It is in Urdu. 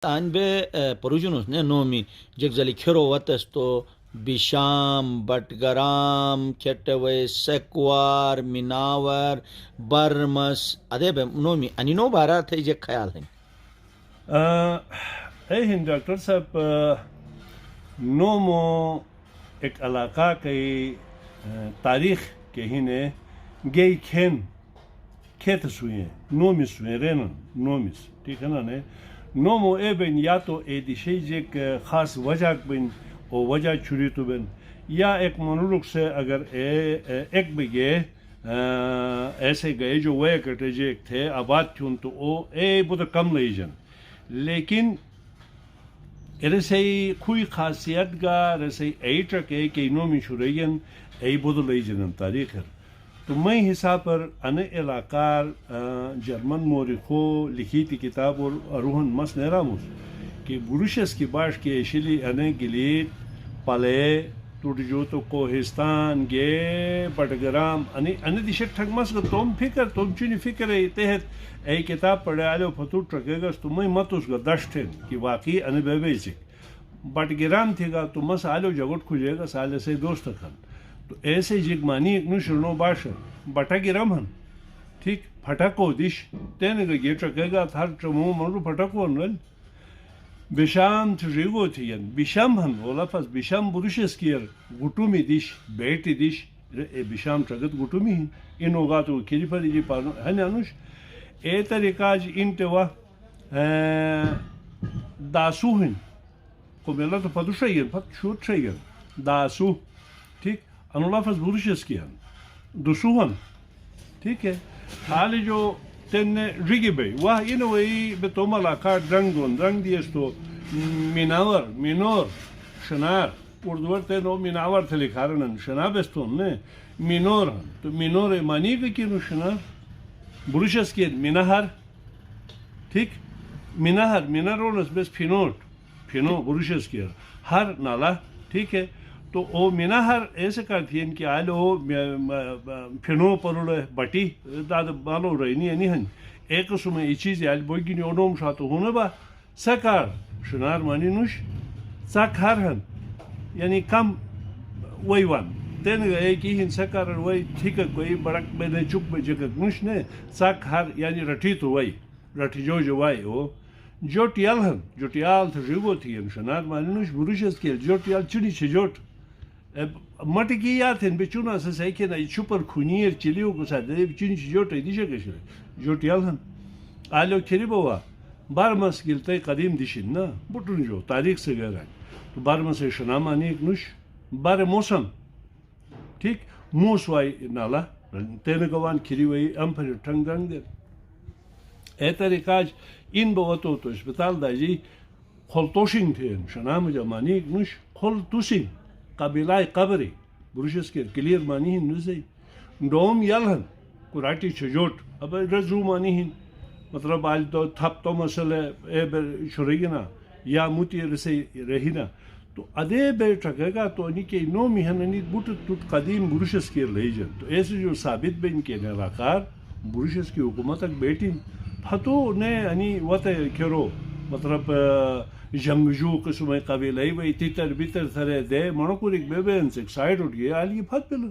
An be porujunus ne nomi jegzali khero watesto Bisham, Batgaram, Chetaway, Sekwar, Minawar, Barmas, Adebe nomi anino bara the je khayal hai. Hind doctor صاحب نومو ایک علاقہ کی تاریخ کے ہی نے گئی کھین کھیت سوئیں نومی سوئیں رینن نومیس ٹھیک ہے نا نے نومو اے بین یا تو اے دیشیج ایک خاص وجہ بین او وجہ چھوڑی تو بین یا ایک منولوگ سے اگر ایک بگے ایسے گئے جو وہ کٹے جو ایک تھے آباد تھے تو او اے بہت کم لئی جن لیکن رسائی کوئی خاصیت گا رسائی ایٹرک ہے کہ نومی شرعین ای بدو لئی جنن تاریخ ہے تو میں حساب پر ان علاقار جرمن مورخو لکھی تھی کتاب اور روحن مس نیراموس کہ بروشس کی باش کے ایشلی انے گلیت پلے ٹوٹ جو تو کوہستان گے بٹگرام ان دیشک ٹھگ مس کا تم فکر تم چونی فکر ہے تحت ای کتاب پڑھے آلے و فتور ٹرکے گا تو میں مت اس کا دشت ہے کہ واقعی ان بے بیسک بٹگرام تھے گا تو مس آلے و جگٹ کھجے گا سالے سے دوست کھن تو ایسے جگمانی ایک نشرنو باشا بٹا گرام ہن ٹھیک پھٹکو دیش تینے گا یہ ٹرکے گا تھار چمو منو پھٹکو انل بشام تجیگو تھین بشام ہن وہ لفظ بشام بروشس کیر گٹومی دیش بیٹی دیش بشام ٹرکت گٹومی ہن انو گا تو کھیری پر جی پانو ہن انوش اے طریقہ جی انتوا داسو ہن کو میلا تو پتو شاید پت شوت شاید داسو ٹھیک انو لفظ بروشس کی ہن دسو ہن ٹھیک ہے حالی جو تین ریگی بھئی واہ انو ای بے تو ملاقہ درنگون درنگ دیستو میناور مینور شنار اردوار تینو میناور تھے لکھارنن شناب استون نے مینور ہن تو مینور مانی کہ کینو شنار بروشس کی مینہر ٹھیک مینہر مینرولس بس فینوٹ فینو بروشس کی ہر نالا ٹھیک ہے تو او مینہر ایسے کرتی ہیں کہ آلو فینو پرولے بٹی داد بالو رہنی نہیں ہن ایک سمے یہ چیز آل بوگی نی اونوم شاتو ہونے با سکار شنار مانی نوش سکار ہن یعنی کم ویوان تین ایک ہی ہن سکار وی ٹھیک کوئی بڑک میں نے چک میں جگہ نوش نے سک ہر یعنی رٹھی تو وی رٹھی جو وائی ہو جوٹیال ہن جوٹیال تو ریگو تھی ہن شنار مانی نوش بروشس کی جوٹیال چنی چھ جوٹ مٹی کی یاد ہیں بچونا سے سیکھے نا چھپر خونیر چلیو کو ساتھ دے چنی چھ جوٹ ہے دیشے کشے جوٹیال ہن آلو کھری بوا بارمس گلتے قدیم دیشن نا بٹن جو تاریخ سے گئے تو بارمس شنام آنی ایک نوش بار موسم ٹھیک موس وائی نالا تین گوان کھری وائی ام پر ٹنگ درنگ دے اے طریقہ ان بوتو تو اسپتال دا جی خلطوشنگ تھے شنام جمانی ایک نوش خلطوشنگ قبیلہ قبری بروشس کے کلیر مانی ہن نوزی ڈوم یلہن کراٹی چھجوٹ اب رزو مانی ہن مطلب آج تو تھپ تو مسئلہ اے بے شرعینا یا موتی رسی رہینا تو ادے بے ٹھکے گا تو انہی کے نومی ہن انہی بوٹ توٹ قدیم بروشس کے لئی جن تو ایسے جو ثابت بین کے نراکار بروشس کی حکومت تک بیٹی پھتو نے انہی وطے کھرو مطلب جنگجو قسم قبیلہ وی تیتر بیتر تھرے دے منو کو ایک بے بے انسک سائڈ اٹھ گیا آلی پھت پلو